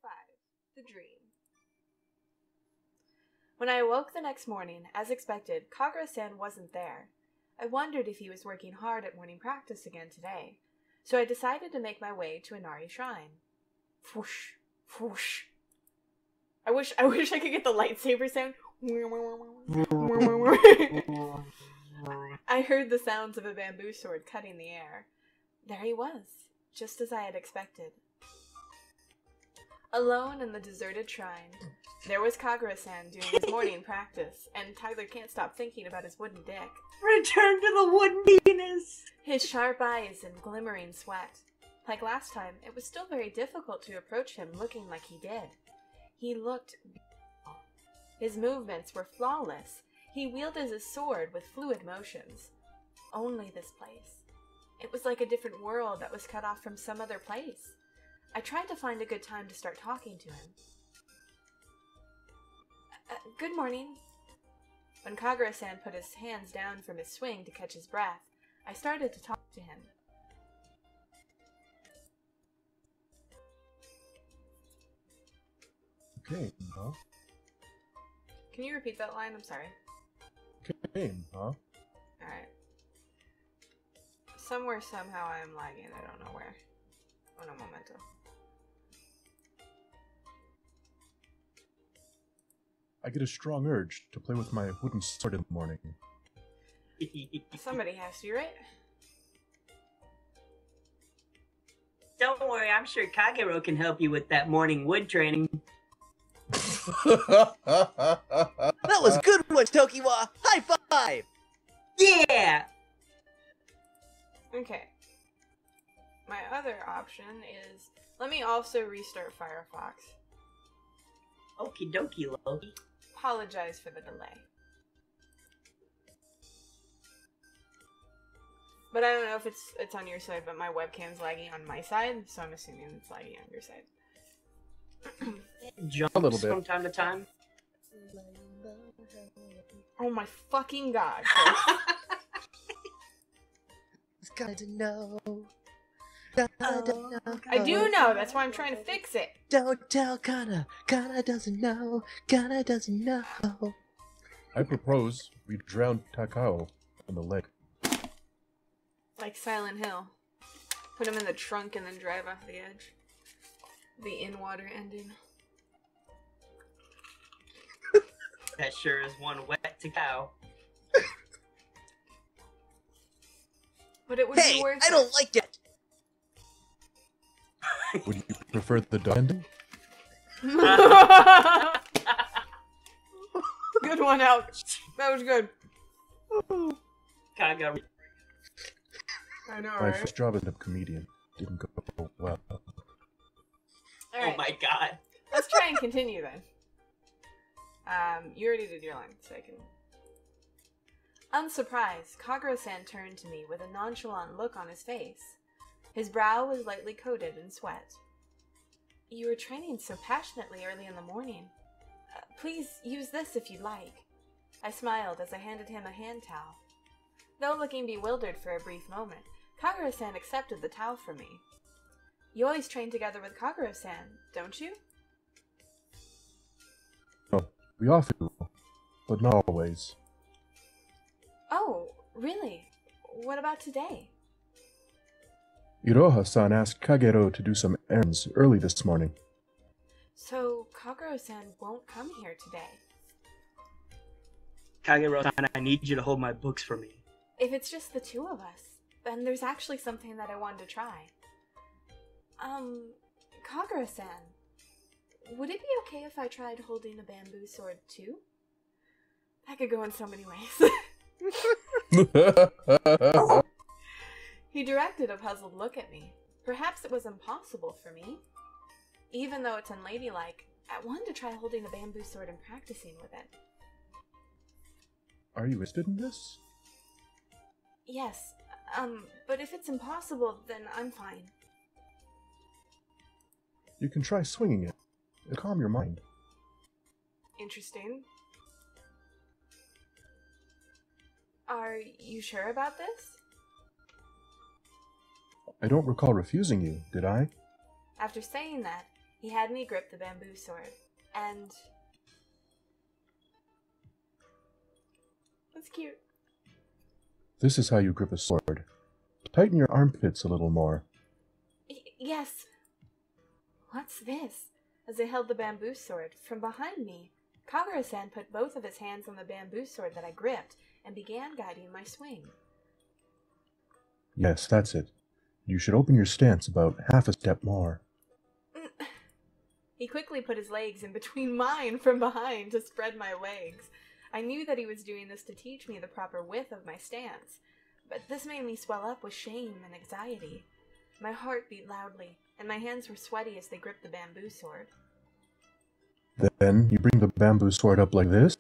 5. The Dream. When I awoke the next morning, as expected, Kagura-san wasn't there. I wondered if he was working hard at morning practice again today, so I decided to make my way to Inari Shrine. Whoosh, whoosh. I wish I could get the lightsaber sound. I heard the sounds of a bamboo sword cutting the air. There he was, just as I had expected. Alone in the deserted shrine, there was Kagura-san doing his morning practice, and Tyler can't stop thinking about his wooden dick. Return to the wooden penis! His sharp eyes and glimmering sweat. Like last time, it was still very difficult to approach him looking like he did. He looked beautiful. His movements were flawless. He wielded his sword with fluid motions. Only this place. It was like a different world that was cut off from some other place. I tried to find a good time to start talking to him. Good morning. When Kagura-san put his hands down from his swing to catch his breath, I started to talk to him. Okay, huh? Can you repeat that line? I'm sorry. Okay, huh? Alright. Somewhere, somehow, I am lagging. I don't know where. Oh, no, momento. I get a strong urge to play with my wooden sword in the morning. Somebody has to, right? Don't worry, I'm sure Kagero can help you with that morning wood training. That was a good one, Tokiwa! High five! Yeah! Okay. My other option is, let me also restart Firefox. Okie dokie, Loki. Apologize for the delay. But I don't know if it's on your side, but my webcam's lagging on my side, so I'm assuming it's lagging on your side. Jumps A little bit. from time to time. Oh my fucking god. It's gotta know. I do know, that's why I'm trying to fix it. Don't tell Kana. Kana doesn't know. Kana doesn't know. I propose we drown Takao in the lake. Like Silent Hill. Put him in the trunk and then drive off the edge. The in-water ending. That sure is one wet Takao. But it would Hey, be worth I don't like it. Would you prefer the dog ending? Good one, Alex. That was good. Kagero. I know, My right? first job as a comedian didn't go well. Alright, Oh my god. let's try and continue then. You already did your line, so I can... Unsurprised, Kagura-san turned to me with a nonchalant look on his face. His brow was lightly coated in sweat. You were training so passionately early in the morning. Please use this if you'd like. I smiled as I handed him a hand towel. Though looking bewildered for a brief moment, Kagura-san accepted the towel from me. You always train together with Kagura-san, don't you? No, we often do, but not always. Oh, really? What about today? Iroha-san asked Kagero to do some errands early this morning. So, Kagura-san won't come here today. Kagero-san, I need you to hold my books for me. If it's just the two of us, then there's actually something that I wanted to try. Kagura-san, would it be okay if I tried holding a bamboo sword too? That could go in so many ways. He directed a puzzled look at me. Perhaps it was impossible for me. Even though it's unladylike, I wanted to try holding a bamboo sword and practicing with it. Are you interested in this? Yes, but if it's impossible, then I'm fine. You can try swinging it. It'll calm your mind. Interesting. Are you sure about this? I don't recall refusing you, did I? After saying that, He had me grip the bamboo sword, and... That's cute. This is how you grip a sword. Tighten your armpits a little more. Yes. What's this? As I held the bamboo sword, from behind me, Kagura-san put both of his hands on the bamboo sword that I gripped and began guiding my swing. Yes, that's it. You should open your stance about half a step more. He quickly put his legs in between mine from behind to spread my legs. I knew that he was doing this to teach me the proper width of my stance, but this made me swell up with shame and anxiety. My heart beat loudly, and my hands were sweaty as they gripped the bamboo sword. Then you bring the bamboo sword up like this.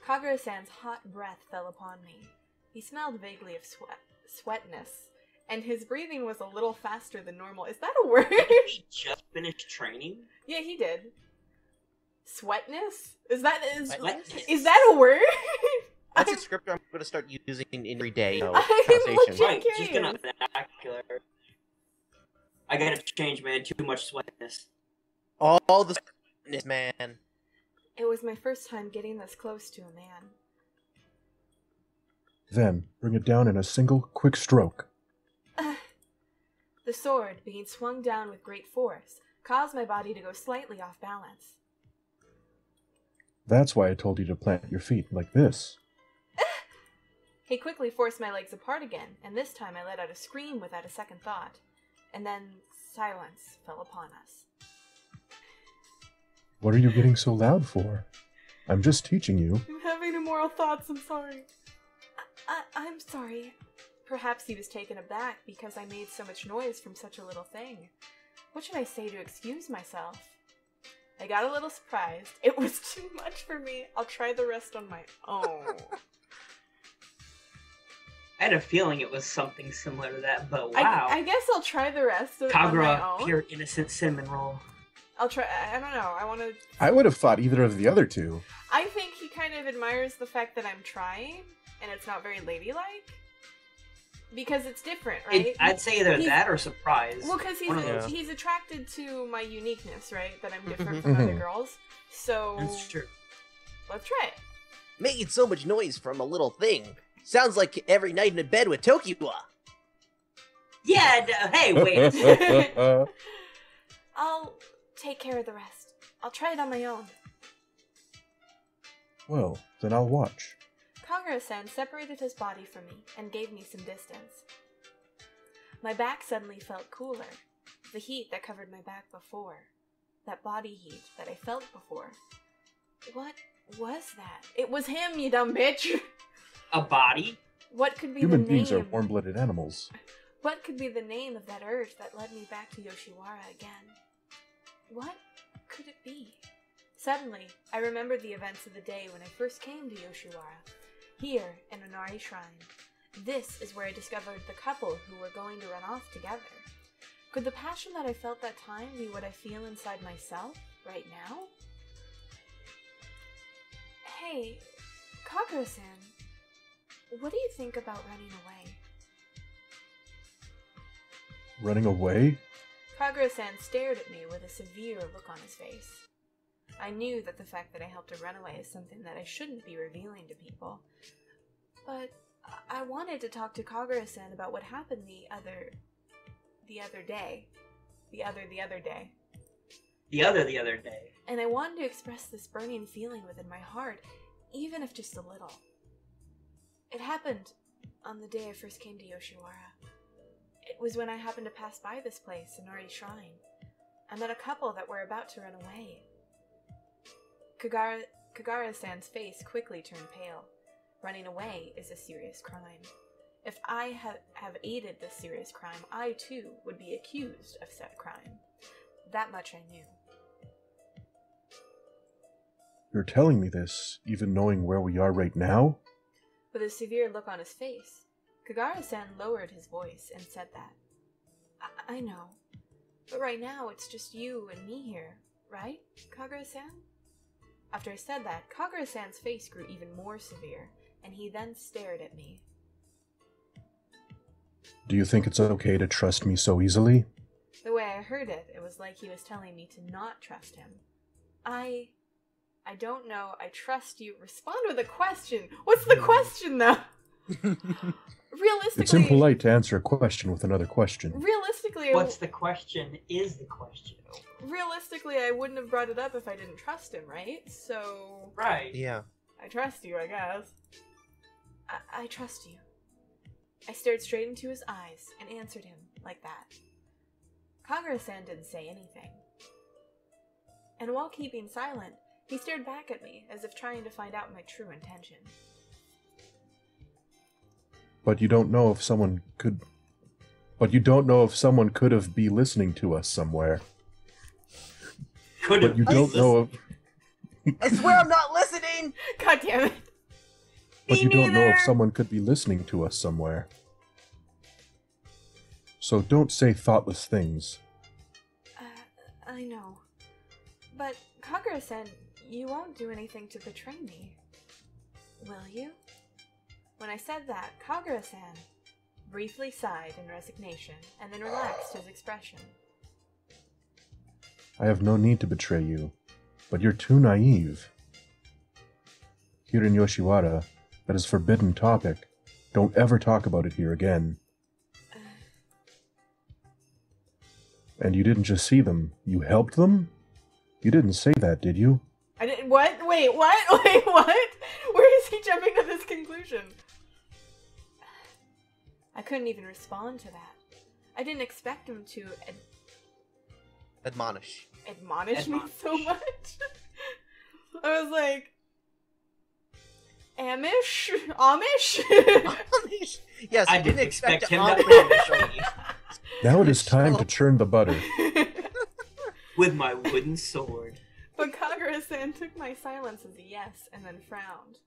Kagura-san's hot breath fell upon me. He smelled vaguely of sweatness, and his breathing was a little faster than normal. Is that a word? Did he just finish training? Yeah, he did. Sweatness? Is that a word? That's a descriptor I'm going to start using in every day. I'm Conversation. legit Right, just curious. gonna vernacular. I gotta change, man. Too much sweatness. All the sweetness, man. It was my first time getting this close to a man. Then bring it down in a single quick stroke. The sword, being swung down with great force, caused my body to go slightly off balance. That's why I told you to plant your feet like this. He quickly forced my legs apart again, and this time I let out a scream without a second thought. And then silence fell upon us. What are you getting so loud for? I'm just teaching you. I'm having immoral thoughts, I'm sorry. I'm sorry. Perhaps he was taken aback because I made so much noise from such a little thing. What should I say to excuse myself? I got a little surprised. It was too much for me. I'll try the rest on my own. I had a feeling it was something similar to that, but wow. I guess I'll try the rest of it on my Kagura, own. pure innocent cinnamon roll. I'll try. I don't know. I want to. I would have thought either of the other two. I think he kind of admires the fact that I'm trying, and it's not very ladylike. Because it's different, right? I'd say either that or surprise. Well, because he's attracted to my uniqueness, right? That I'm different from other girls. So That's true. Let's try it. Making so much noise from a little thing. Sounds like every night in bed with Tokiwa. Yeah, hey, wait. I'll take care of the rest. I'll try it on my own. Well, then I'll watch. Kagura-san separated his body from me and gave me some distance. My back suddenly felt cooler. The heat that covered my back before. That body heat that I felt before. What was that? It was him, you dumb bitch! A body? What could be Human the name? beings are warm-blooded animals. What could be the name of that urge that led me back to Yoshiwara again? What could it be? Suddenly, I remembered the events of the day when I first came to Yoshiwara. Here, in Inari Shrine. This is where I discovered the couple who were going to run off together. Could the passion that I felt that time be what I feel inside myself, right now? Hey, Kagura-san, what do you think about running away? Running away? Kagura-san stared at me with a severe look on his face. I knew that the fact that I helped her run away is something that I shouldn't be revealing to people. But I wanted to talk to Kagura-san about what happened the other day. The other day. The other day. And I wanted to express this burning feeling within my heart, even if just a little. It happened on the day I first came to Yoshiwara. It was when I happened to pass by this place, Inari Shrine. I met a couple that were about to run away. Kagura-san's face quickly turned pale. Running away is a serious crime. If I have aided this serious crime, I too would be accused of said crime. That much I knew. You're telling me this, even knowing where we are right now? With a severe look on his face, Kagura-san lowered his voice and said that. I know. But right now it's just you and me here, right, Kagura-san? After I said that, Kagura-san's face grew even more severe, and he then stared at me. Do you think it's okay to trust me so easily? The way I heard it, it was like he was telling me to not trust him. I don't know. I trust you. Respond with a question. What's the question, though? Realistically... It's impolite to answer a question with another question. Realistically... What's the question is the question. Realistically, I wouldn't have brought it up if I didn't trust him, right? So... Right. Yeah. I trust you, I guess. I trust you. I stared straight into his eyes and answered him like that. Kagura-san didn't say anything. And while keeping silent, he stared back at me as if trying to find out my true intention. But you don't know if someone could... But you don't know if someone could have been listening to us somewhere. Could have. But you don't know if... I swear I'm not listening! God damn it. But Me you don't know if neither. someone could be listening to us somewhere. So don't say thoughtless things. I know. But, Kagura-san, you won't do anything to betray me. Will you? When I said that, Kagura-san briefly sighed in resignation and then relaxed his expression. I have no need to betray you, but you're too naive. Here in Yoshiwara, that is a forbidden topic. Don't ever talk about it here again. And you didn't just see them, you helped them? You didn't say that, did you? I didn't- what? Wait, what? Wait, what? Where is he jumping to this conclusion? I couldn't even respond to that. I didn't expect him to Admonish. admonish me so much. I was like, Amish? Amish? Amish? Yes, I I didn't didn't expect expect to him to- Amish me. Now it is time to churn the butter. With my wooden sword. But Kagura-san took my silence as a yes and then frowned.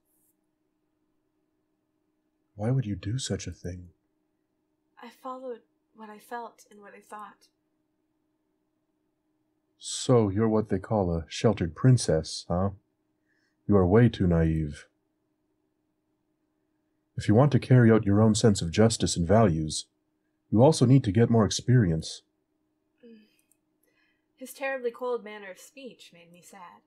Why would you do such a thing? I followed what I felt and what I thought. So you're what they call a sheltered princess, huh? You are way too naive. If you want to carry out your own sense of justice and values, you also need to get more experience. His terribly cold manner of speech made me sad.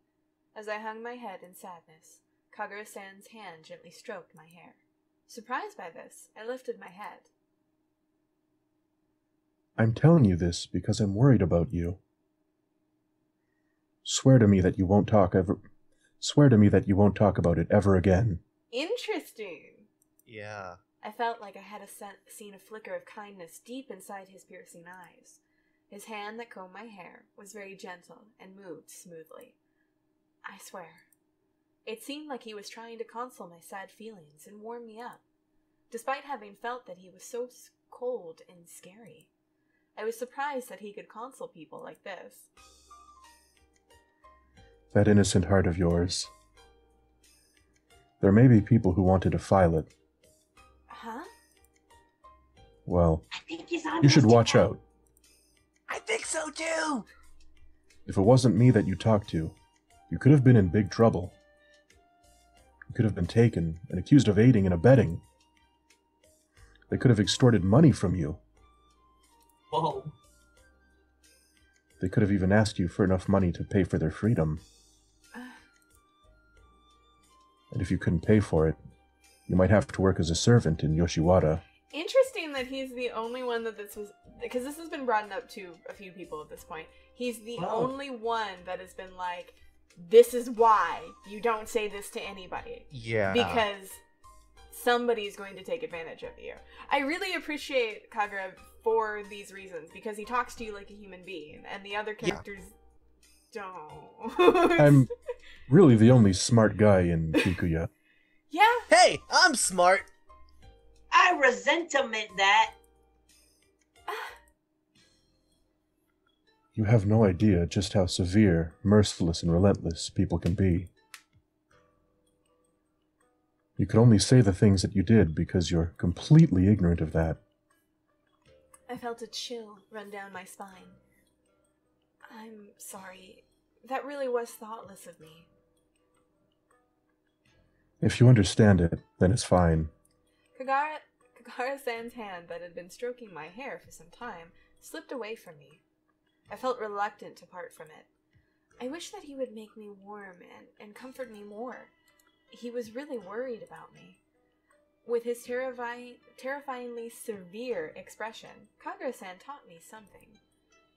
As I hung my head in sadness, Kagura-san's hand gently stroked my hair. Surprised by this, I lifted my head. I'm telling you this because I'm worried about you. Swear to me that you won't talk about it ever again. Interesting! Yeah. I felt like I had seen a flicker of kindness deep inside his piercing eyes. His hand that combed my hair was very gentle and moved smoothly. I swear, it seemed like he was trying to console my sad feelings and warm me up, despite having felt that he was so cold and scary. I was surprised that he could console people like this. That innocent heart of yours. There may be people who want to defile it. Huh? Well, I think he's on you should watch out. I think so too! If it wasn't me that you talked to, you could have been in big trouble. You could have been taken and accused of aiding and abetting. They could have extorted money from you. Whoa. They could have even asked you for enough money to pay for their freedom. And if you couldn't pay for it, you might have to work as a servant in Yoshiwara. Interesting that he's the only one that this was... Because this has been brought up to a few people at this point. He's the only one that has been like, this is why you don't say this to anybody. Yeah. Because somebody's going to take advantage of you. I really appreciate Kagura for these reasons, because he talks to you like a human being, and the other characters don't. I'm really the only smart guy in Kikuya. Yeah. Hey, I'm smart! I resentment that. You have no idea just how severe, merciless, and relentless people can be. You could only say the things that you did because you're completely ignorant of that. I felt a chill run down my spine. I'm sorry. That really was thoughtless of me. If you understand it, then it's fine. Kagura-san's hand that had been stroking my hair for some time slipped away from me. I felt reluctant to part from it. I wish that he would make me warm and comfort me more. He was really worried about me. With his terrifyingly severe expression, Kagura-san taught me something.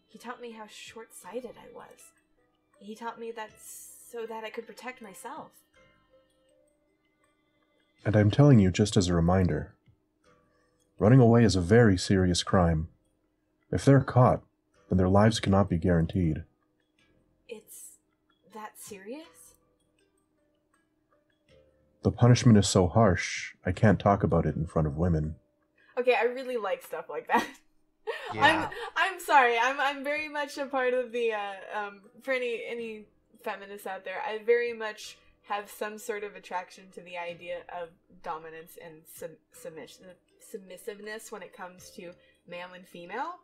He taught me how short-sighted I was. He taught me that so that I could protect myself. And I'm telling you just as a reminder. Running away is a very serious crime. If they're caught, then their lives cannot be guaranteed. It's that serious? The punishment is so harsh, I can't talk about it in front of women. Okay, I really like stuff like that. Yeah. I'm sorry. I'm very much a part of the for any feminists out there. I very much have some sort of attraction to the idea of dominance and submissiveness when it comes to male and female,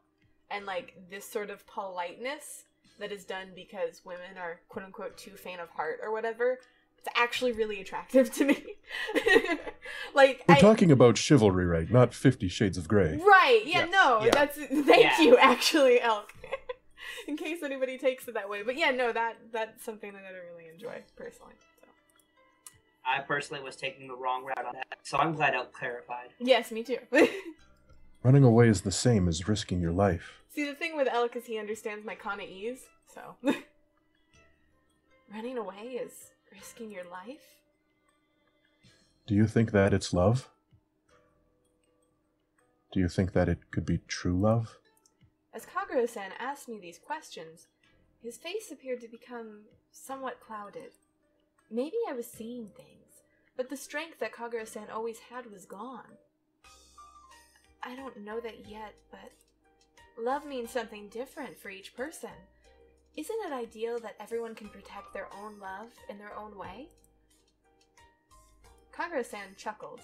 and like this sort of politeness that is done because women are quote unquote too faint of heart or whatever. It's actually really attractive to me. Like We're talking about chivalry, right? Not 50 Shades of Grey. Right, yeah, Yes. no, Yeah. that's, thank you, actually, Elk. In case anybody takes it that way. But yeah, no, that's something that I really enjoy, personally. So. I personally was taking the wrong route on that, so I'm glad Elk clarified. Yes, me too. Running away is the same as risking your life. See, the thing with Elk is he understands my Kana-ese, so. Running away is risking your life? Do you think that it's love? Do you think that it could be true love? As Kagura-san asked me these questions, his face appeared to become somewhat clouded. Maybe I was seeing things, but the strength that Kagura-san always had was gone. I don't know that yet, but love means something different for each person. Isn't it ideal that everyone can protect their own love in their own way? Kagura-san chuckled.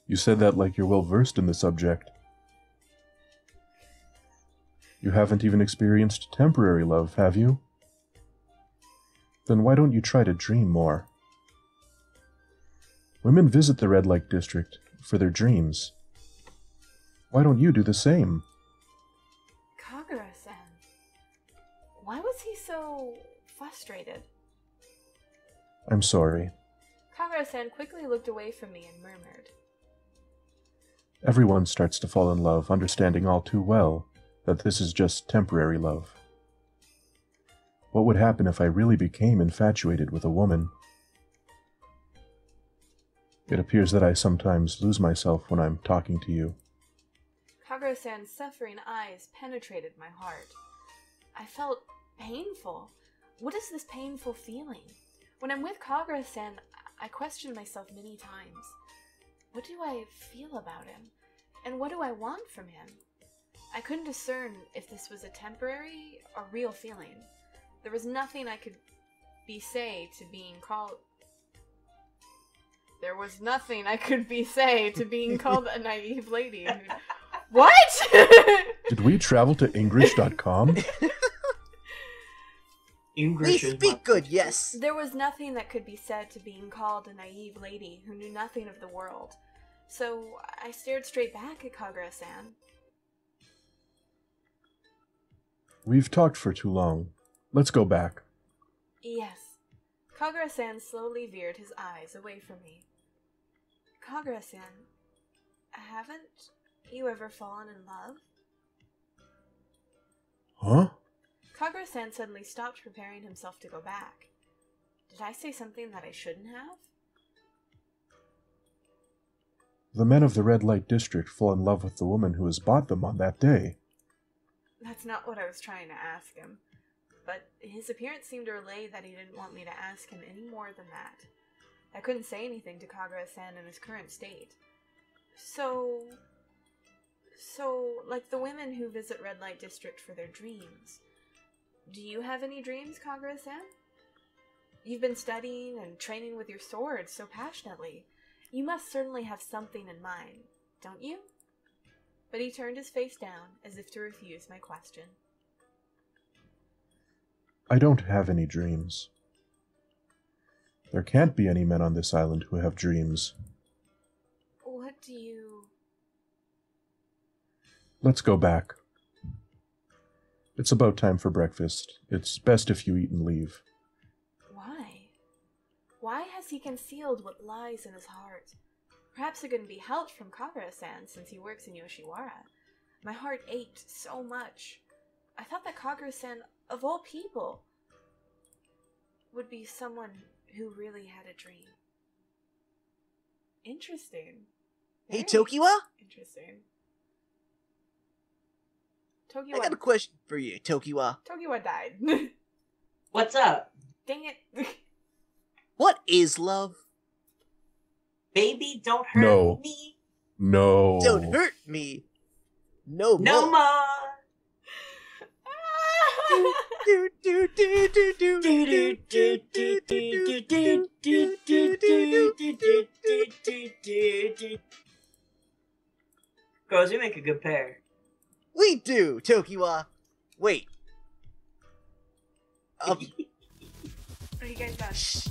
You said that like you're well versed in the subject. You haven't even experienced temporary love, have you? Then why don't you try to dream more? Women visit the red light district for their dreams. Why don't you do the same? Kagura-san. Why was he so frustrated? I'm sorry. Kagura-san quickly looked away from me and murmured. Everyone starts to fall in love, understanding all too well that this is just temporary love. What would happen if I really became infatuated with a woman? It appears that I sometimes lose myself when I'm talking to you. Kagura-san's suffering eyes penetrated my heart. I felt painful. What is this painful feeling? When I'm with Kagura-san, I question myself many times. What do I feel about him? And what do I want from him? I couldn't discern if this was a temporary or real feeling. There was nothing I could say to being called a naive lady. What? Did we travel to English.com? We English is speak my- good, yes. There was nothing that could be said to being called a naive lady who knew nothing of the world. So I stared straight back at Kagura-san. We've talked for too long. Let's go back. Yes. Kagura-san slowly veered his eyes away from me. Kagura-san, haven't you ever fallen in love? Huh? Kagura-san suddenly stopped preparing himself to go back. Did I say something that I shouldn't have? The men of the red light district fall in love with the woman who has bought them on that day. That's not what I was trying to ask him. But his appearance seemed to relay that he didn't want me to ask him any more than that. I couldn't say anything to Kagura-san in his current state. So, like the women who visit red light district for their dreams. Do you have any dreams, Kagura-san? You've been studying and training with your sword so passionately. You must certainly have something in mind, don't you? But he turned his face down as if to refuse my question. I don't have any dreams. There can't be any men on this island who have dreams. What do you... Let's go back. It's about time for breakfast. It's best if you eat and leave. Why? Why has he concealed what lies in his heart? Perhaps it couldn't be helped from Kagura-san since he works in Yoshiwara. My heart ached so much. I thought that Kagura-san, of all people, would be someone who really had a dream. Interesting. Hey, Very Tokiwa? Interesting. I Tokiwa. got a question for you, Tokiwa. Tokiwa died. What's up? Dang it. What is love? Baby, don't hurt No. me. No. Don't hurt me. No more. No more. Do, do, do, do, do, do, do, do, do, do, do, do. Girls, we make a good pair. We do, Tokiwa. Wait. Are you guys done? Shh.